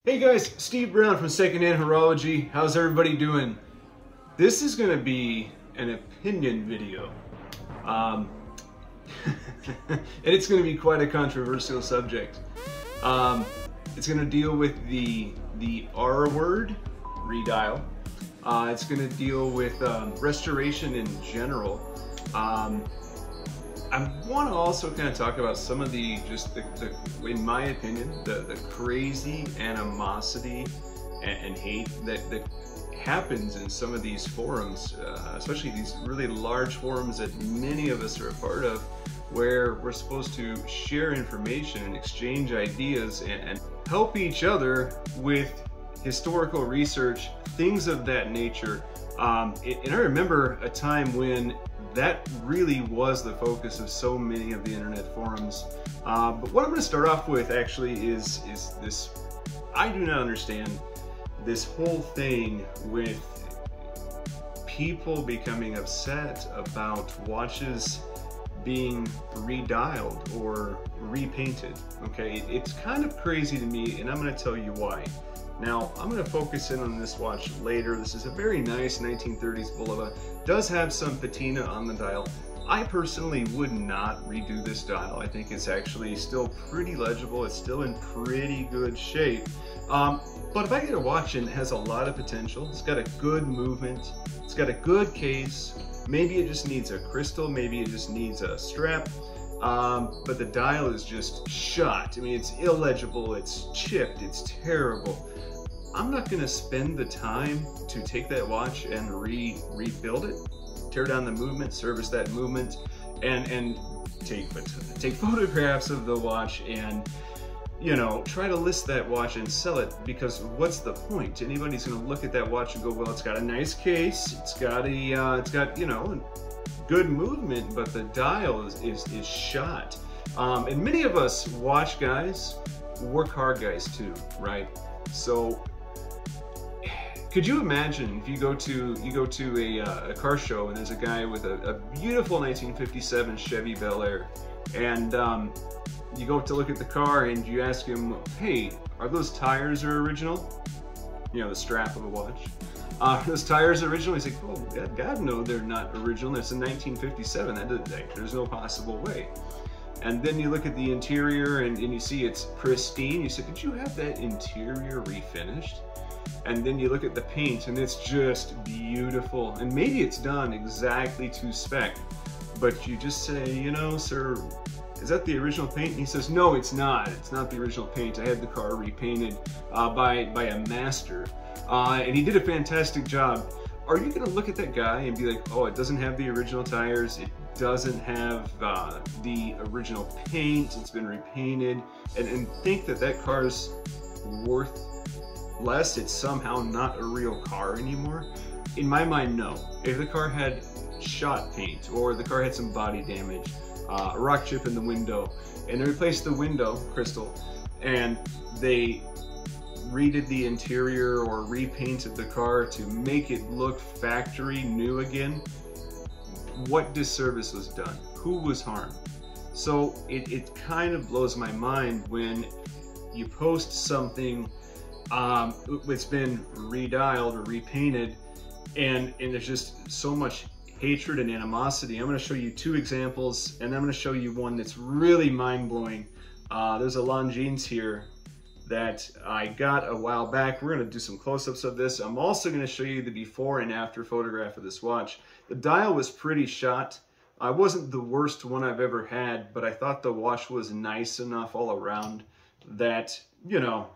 Hey guys, Steve Brown from Secondhand Horology. How's everybody doing? This is going to be an opinion video. And it's going to be quite a controversial subject. It's going to deal with the R word, redial. It's going to deal with restoration in general. I want to also kind of talk about some of the in my opinion, the crazy animosity and hate that happens in some of these forums, especially these really large forums that many of us are a part of, where we're supposed to share information and exchange ideas and help each other with historical research, things of that nature. And I remember a time when that really was the focus of so many of the internet forums. But what I'm going to start off with actually is this. I do not understand this whole thing with people becoming upset about watches being redialed or repainted. Okay, it's kind of crazy to me, and I'm going to tell you why. Now, I'm going to focus in on this watch later. This is a very nice 1930s Bulova. Does have some patina on the dial. I personally would not redo this dial. I think it's actually still pretty legible. It's still in pretty good shape. But if I get a watch and it has a lot of potential, it's got a good movement, it's got a good case, maybe it just needs a crystal, maybe it just needs a strap, but the dial is just shot. I mean, it's illegible, it's chipped, it's terrible. I'm not going to spend the time to take that watch and rebuild it, tear down the movement, service that movement, and take photographs of the watch and, you know, try to list that watch and sell it, because what's the point? Anybody's going to look at that watch and go, well, it's got a nice case, it's got you know, good movement, but the dial is shot. And many of us watch guys work hard guys too, right? So could you imagine if you go to a car show and there's a guy with a beautiful 1957 Chevy Bel Air, and you go to look at the car and you ask him, hey, are those tires original? You know, the strap of a watch. Are those tires original? He's like, oh, God, no, they're not original. It's in 1957. There's no possible way. And then you look at the interior and you see it's pristine. You say, did you have that interior refinished? And then you look at the paint and it's just beautiful. And maybe it's done exactly to spec, but you just say, you know, sir, is that the original paint? And he says, no, it's not. It's not the original paint. I had the car repainted by a master. And he did a fantastic job. Are you gonna look at that guy and be like, oh, it doesn't have the original tires, it doesn't have the original paint, it's been repainted, and think that that car's worth less, it's somehow not a real car anymore? In my mind, no. If the car had shot paint, or the car had some body damage, a rock chip in the window, and they replaced the window crystal, and they redid the interior or repainted the car to make it look factory new again, what disservice was done? Who was harmed? So it kind of blows my mind when you post something it's been redialed or repainted, and there's just so much hatred and animosity. I'm going to show you two examples, and I'm going to show you one that's really mind-blowing. There's a Longines here that I got a while back. We're going to do some close-ups of this. I'm also going to show you the before and after photograph of this watch. The dial was pretty shot. I wasn't the worst one I've ever had, but I thought the watch was nice enough all around that, you know,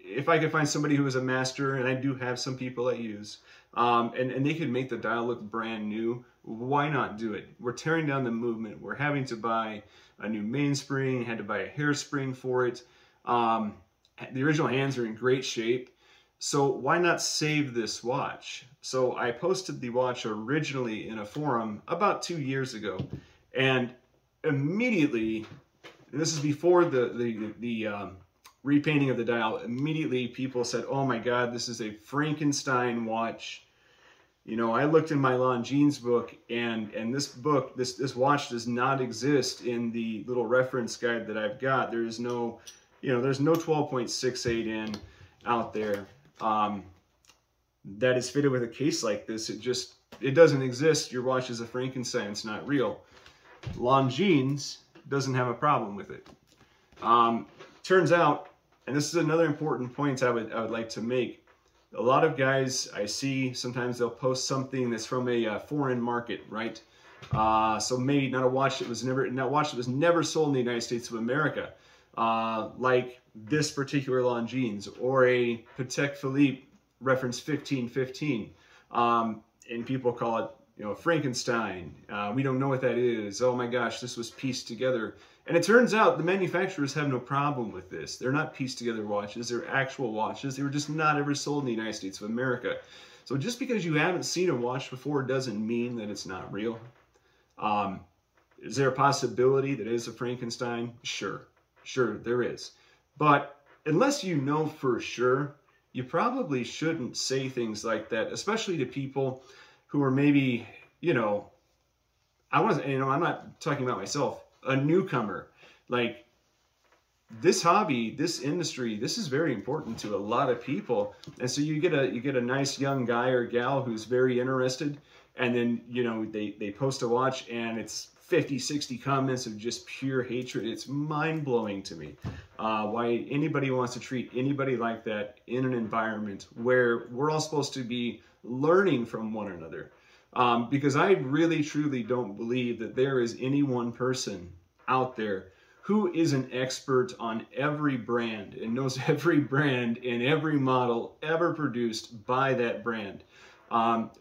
if I could find somebody who was a master, and I do have some people I use, and they could make the dial look brand new, why not do it? We're tearing down the movement. We're having to buy a new mainspring, had to buy a hairspring for it. The original hands are in great shape, so why not save this watch? So I posted the watch originally in a forum about 2 years ago, and immediately, and this is before the repainting of the dial, immediately people said, oh my God, this is a Frankenstein watch. You know, I looked in my Longines book, and this watch does not exist in the little reference guide that I've got. There is no there's no 12.68 in out there that is fitted with a case like this. It doesn't exist. Your watch is a Frankenstein. It's not real. Longines doesn't have a problem with it. Turns out, and this is another important point I would like to make. A lot of guys I see, sometimes they'll post something that's from a foreign market, right? So maybe not a watch that was never sold in the United States of America, like this particular Longines, or a Patek Philippe reference 1515, and people call it, Frankenstein. We don't know what that is. Oh my gosh, this was pieced together. And it turns out the manufacturers have no problem with this. They're not pieced together watches. They're actual watches. They were just not ever sold in the United States of America. So just because you haven't seen a watch before doesn't mean that it's not real. Is there a possibility that it is a Frankenstein? Sure, there is. But unless you know for sure, you probably shouldn't say things like that, especially to people who are maybe, I'm not talking about myself, a newcomer. Like, this hobby, this industry, this is very important to a lot of people. And so you get a nice young guy or gal who's very interested, and then, they post a watch and it's 50, 60 comments of just pure hatred. It's mind-blowing to me why anybody wants to treat anybody like that in an environment where we're all supposed to be learning from one another. Because I really, truly don't believe that there is any one person out there who is an expert on every brand and knows every brand and every model ever produced by that brand.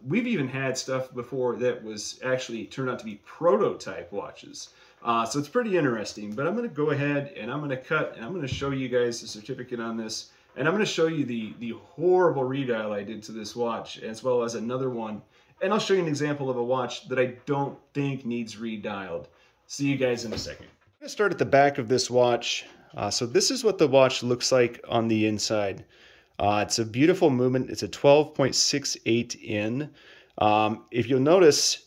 We've even had stuff before that was actually turned out to be prototype watches. So it's pretty interesting, but I'm going to go ahead and I'm going to cut and I'm going to show you guys the certificate on this. And I'm going to show you the horrible redial I did to this watch, as well as another one. And I'll show you an example of a watch that I don't think needs redialed. See you guys in a second. I'm going to start at the back of this watch. So this is what the watch looks like on the inside. It's a beautiful movement. It's a 12.68 in. If you'll notice,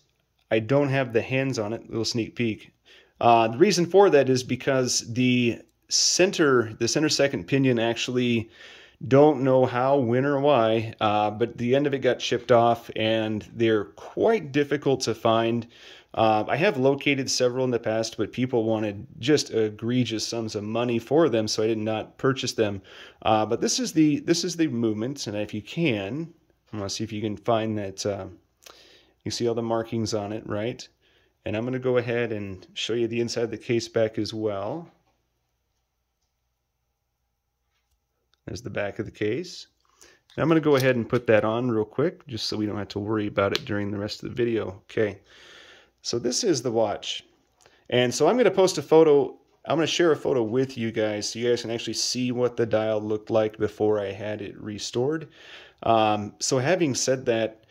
I don't have the hands on it. Little sneak peek. The reason for that is because the center second pinion actually, don't know how, when, or why, but the end of it got chipped off, and they're quite difficult to find. I have located several in the past, but people wanted just egregious sums of money for them, so I did not purchase them. But this is the movement, and if you can, I'm going to see if you can find that. You see all the markings on it, right? And I'm going to go ahead and show you the inside of the case back as well. There's the back of the case. Now I'm going to go ahead and put that on real quick, just so we don't have to worry about it during the rest of the video. Okay, so this is the watch. And so I'm going to post a photo. I'm going to share a photo with you guys so you guys can actually see what the dial looked like before I had it restored. So having said that,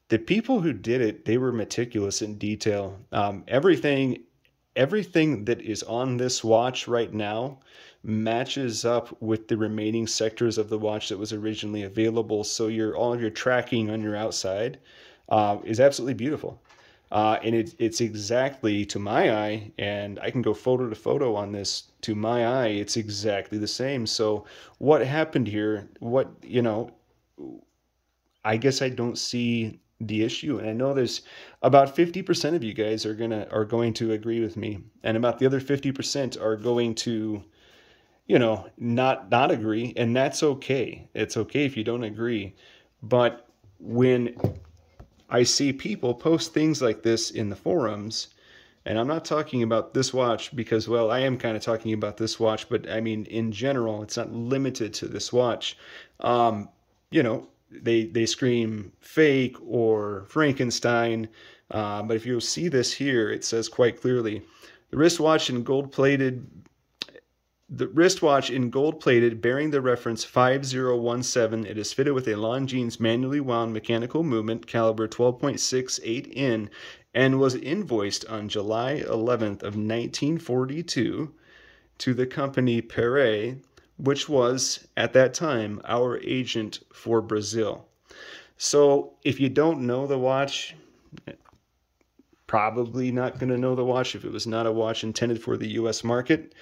the people who did it, they were meticulous in detail. Everything that is on this watch right now matches up with the remaining sectors of the watch that was originally available. So all of your tracking on your outside is absolutely beautiful. And it's exactly, to my eye, and I can go photo to photo on this, to my eye, it's exactly the same. So what happened here, I guess I don't see the issue. And I know there's about 50% of you guys are going to agree with me, and about the other 50% are going to, not agree, and that's okay. It's okay if you don't agree. But when I see people post things like this in the forums, and I'm not talking about this watch because, well, I am kind of talking about this watch, but I mean, in general, it's not limited to this watch. They scream fake or Frankenstein. But if you see this here, it says quite clearly, the wristwatch in gold-plated bearing the reference 5017. It is fitted with a Longines manually wound mechanical movement, caliber 12.68 in, and was invoiced on July 11th of 1942 to the company Perret, which was, at that time, our agent for Brazil. So if you don't know the watch, probably not going to know the watch if it was not a watch intended for the US market.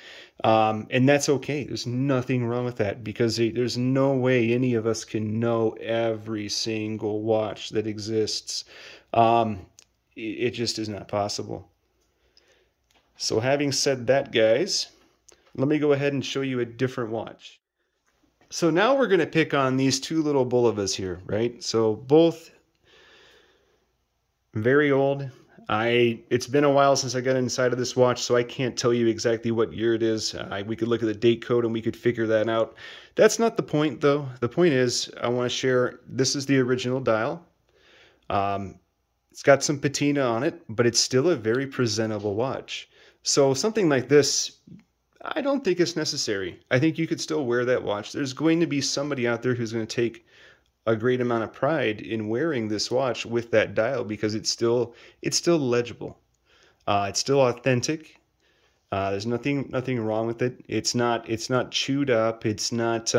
And that's okay. There's nothing wrong with that, because there's no way any of us can know every single watch that exists. It just is not possible. So having said that, guys, let me go ahead and show you a different watch. So now we're going to pick on these two little Bulivas here, right? So both very old. It's been a while since I got inside of this watch, so I can't tell you exactly what year it is. We could look at the date code and we could figure that out. That's not the point, though. The point is, I want to share, this is the original dial. It's got some patina on it, but it's still a very presentable watch. So something like this, I don't think it's necessary. I think you could still wear that watch. There's going to be somebody out there who's going to take a great amount of pride in wearing this watch with that dial, because it's still legible. It's still authentic. There's nothing wrong with it. It's not chewed up. It's not,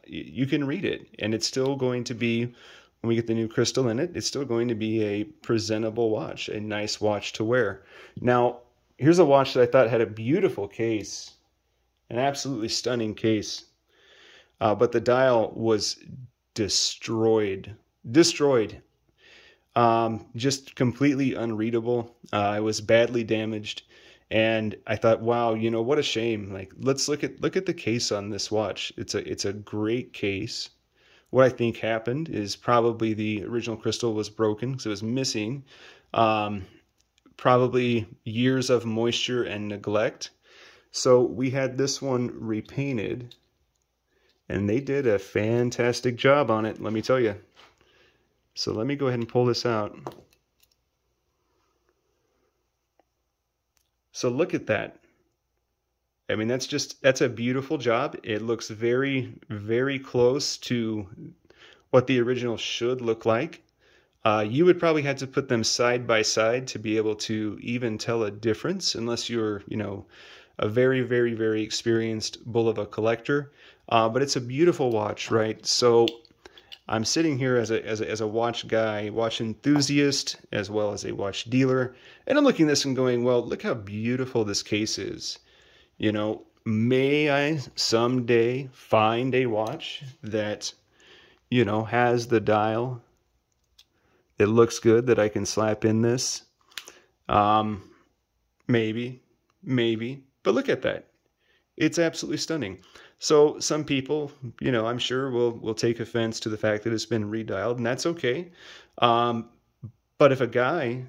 you can read it, and it's still going to be, when we get the new crystal in it, it's still going to be a presentable watch, a nice watch to wear. Now, here's a watch that I thought had a beautiful case, an absolutely stunning case, but the dial was destroyed, just completely unreadable. It was badly damaged, and I thought, wow, you know, what a shame. Like, let's look at the case on this watch. It's a great case. What I think happened is probably the original crystal was broken because it was missing. Probably years of moisture and neglect. So we had this one repainted, and they did a fantastic job on it, let me tell you. So let me go ahead and pull this out. So look at that. I mean, that's a beautiful job. It looks very, very close to what the original should look like. You would probably have to put them side by side to be able to even tell a difference, unless you're, you know, a very, very, very experienced Bulova collector. But it's a beautiful watch, right? So I'm sitting here as a watch guy, watch enthusiast, as well as a watch dealer, and I'm looking at this and going, well, look how beautiful this case is. You know, may I someday find a watch that, you know, has the dial, it looks good, that I can slap in this? Maybe, but look at that. It's absolutely stunning. So some people, you know, I'm sure will take offense to the fact that it's been redialed, and that's okay. But if a guy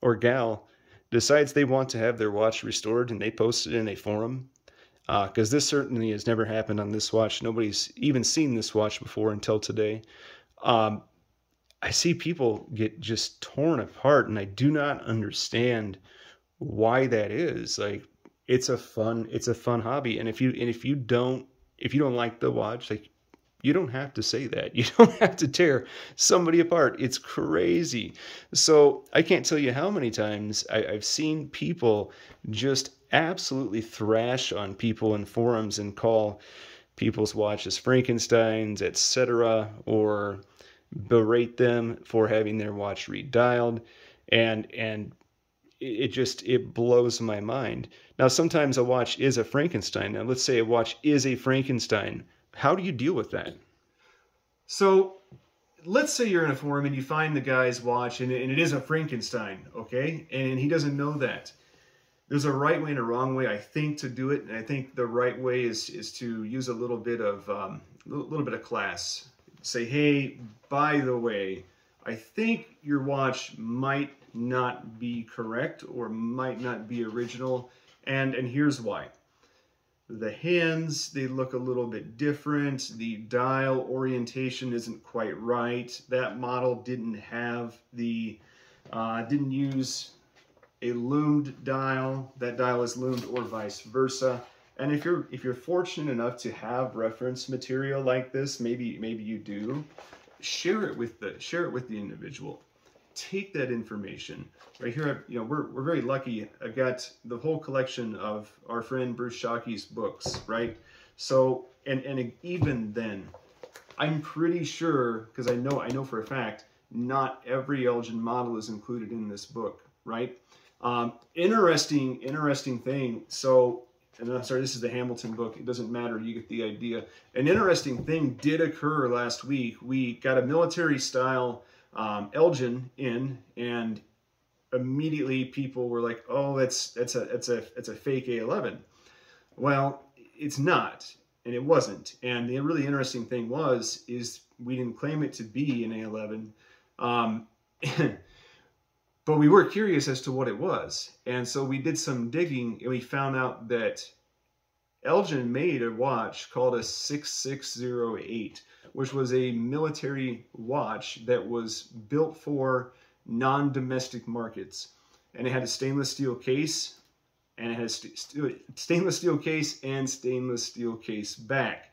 or gal decides they want to have their watch restored and they post it in a forum, because this certainly has never happened on this watch. Nobody's even seen this watch before until today. I see people get just torn apart, and I do not understand why that is. Like, it's a fun hobby, and if you don't like the watch, like, you don't have to say that. You don't have to tear somebody apart. It's crazy. So I can't tell you how many times I've seen people just absolutely thrash on people in forums and call people's watches Frankensteins, etc., or berate them for having their watch redialed, and it blows my mind. Now, sometimes a watch is a Frankenstein. Now, let's say a watch is a Frankenstein. How do you deal with that? So let's say you're in a forum and you find the guy's watch and it is a Frankenstein, okay? And he doesn't know that. There's a right way and a wrong way, I think, to do it. And I think the right way is to use a little bit of class. Say, hey, by the way, I think your watch might not be correct or might not be original, and here's why. The hands, they look a little bit different. The dial orientation isn't quite right. That model didn't have didn't use a loomed dial. That dial is loomed, or vice versa. And if you're fortunate enough to have reference material like this, maybe you do, share it with the individual. Take that information. Right here, you know, we're very lucky. I got the whole collection of our friend Bruce Shockey's books, right? So, and even then, I'm pretty sure, because I know for a fact, not every Elgin model is included in this book, right? Interesting thing. So, and I'm sorry, this is the Hamilton book. It doesn't matter. You get the idea. An interesting thing did occur last week. We got a military style Elgin in, and immediately people were like, "Oh, it's a fake A11." Well, it's not, and it wasn't. And the really interesting thing is we didn't claim it to be an A11, but we were curious as to what it was. And so we did some digging, and we found out that Elgin made a watch called a 6608, which was a military watch that was built for non-domestic markets. And it had a stainless steel case, and it has stainless steel case and stainless steel case back.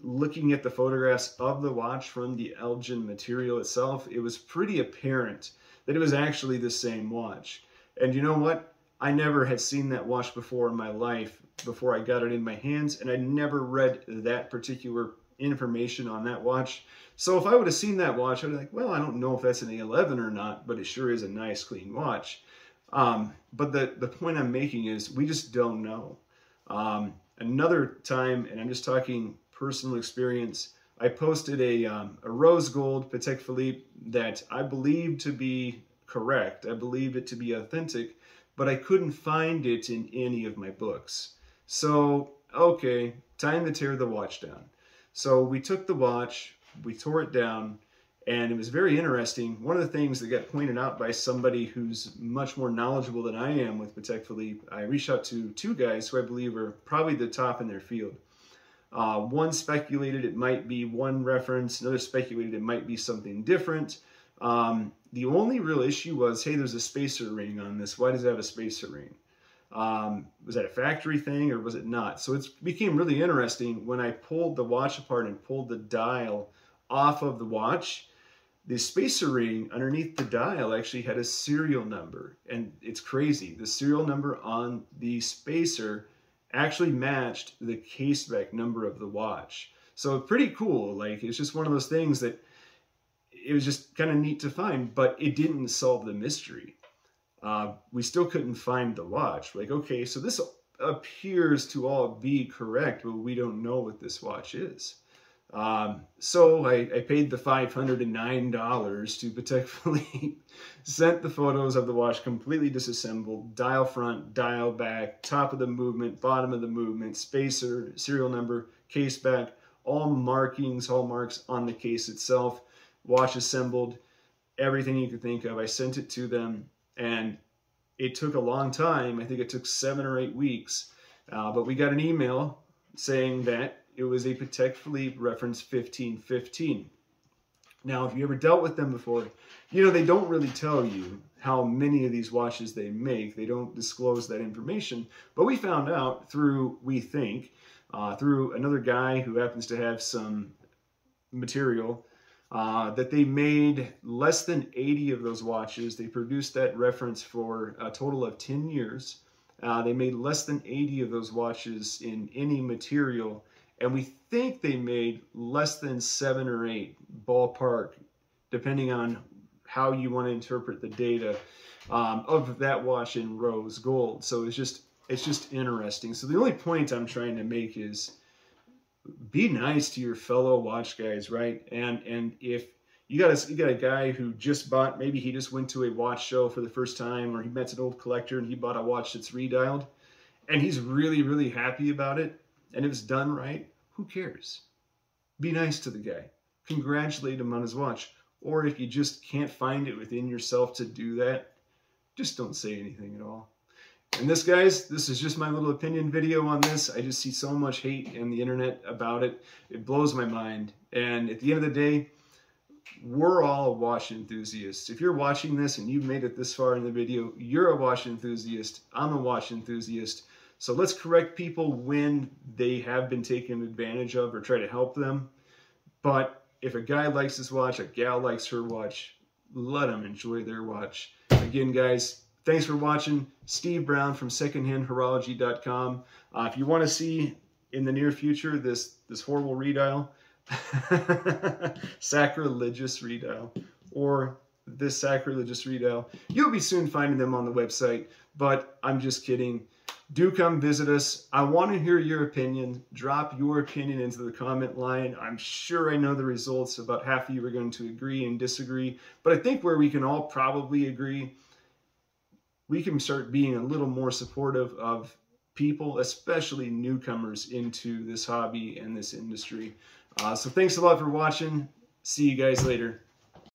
Looking at the photographs of the watch from the Elgin material itself, it was pretty apparent that it was actually the same watch. And you know what? I never had seen that watch before in my life before I got it in my hands, and I never read that particular information on that watch. So if I would have seen that watch, I'd be like, well, I don't know if that's an A11 or not, but it sure is a nice clean watch. But the point I'm making is we just don't know. Another time, and I'm just talking personal experience, I posted a rose gold Patek Philippe that I believed to be correct. I believed it to be authentic, but I couldn't find it in any of my books. So, okay, time to tear the watch down. So we took the watch, we tore it down, and it was very interesting. One of the things that got pointed out by somebody who's much more knowledgeable than I am with Patek Philippe, I reached out to two guys who I believe are probably the top in their field. One speculated it might be one reference, another speculated it might be something different. The only real issue was, hey, there's a spacer ring on this. Why does it have a spacer ring? Was that a factory thing or was it not? So it became really interesting when I pulled the watch apart and pulled the dial off of the watch. The spacer ring underneath the dial actually had a serial number, and it's crazy. The serial number on the spacer actually matched the caseback number of the watch. So pretty cool. Like, it's just one of those things that it was just kind of neat to find, but it didn't solve the mystery. We still couldn't find the watch. Like, okay, so this appears to all be correct, but we don't know what this watch is. So I paid the $509 to Patek Philippe, sent the photos of the watch completely disassembled, dial front, dial back, top of the movement, bottom of the movement, spacer, serial number, case back, all markings, hallmarks on the case itself, watch assembled, everything you could think of. I sent it to them, and it took a long time. I think it took 7 or 8 weeks, but we got an email saying that it was a Patek Philippe reference 1515. Now, if you ever dealt with them before, you know they don't really tell you how many of these watches they make. They don't disclose that information. But we found out through, we think, through another guy who happens to have some material, that they made less than 80 of those watches. They produced that reference for a total of 10 years. They made less than 80 of those watches in any material, and we think they made less than 7 or 8, ballpark, depending on how you want to interpret the data, of that watch in rose gold. So it's just interesting. So the only point I'm trying to make is be nice to your fellow watch guys, right? And if you got a guy who just bought, maybe he just went to a watch show for the first time, or he met an old collector and he bought a watch that's redialed, and he's really, really happy about it, and if it's done right, who cares? Be nice to the guy. Congratulate him on his watch. Or if you just can't find it within yourself to do that, just don't say anything at all. And this, guys, this is just my little opinion video on this. I just see so much hate in the internet about it. It blows my mind. And at the end of the day, we're all watch enthusiasts. If you're watching this and you've made it this far in the video, you're a watch enthusiast. I'm a watch enthusiast. So let's correct people when they have been taken advantage of, or try to help them. But if a guy likes his watch, a gal likes her watch, let them enjoy their watch. Again, guys, thanks for watching. Steve Brown from secondhandhorology.com. If you want to see in the near future this horrible redial, sacrilegious redial, or this sacrilegious redial. You'll be soon finding them on the website, but I'm just kidding. Do come visit us. I want to hear your opinion. Drop your opinion into the comment line. I'm sure I know the results. About half of you are going to agree and disagree, but I think where we can all probably agree, we can start being a little more supportive of people, especially newcomers into this hobby and this industry. So thanks a lot for watching. See you guys later.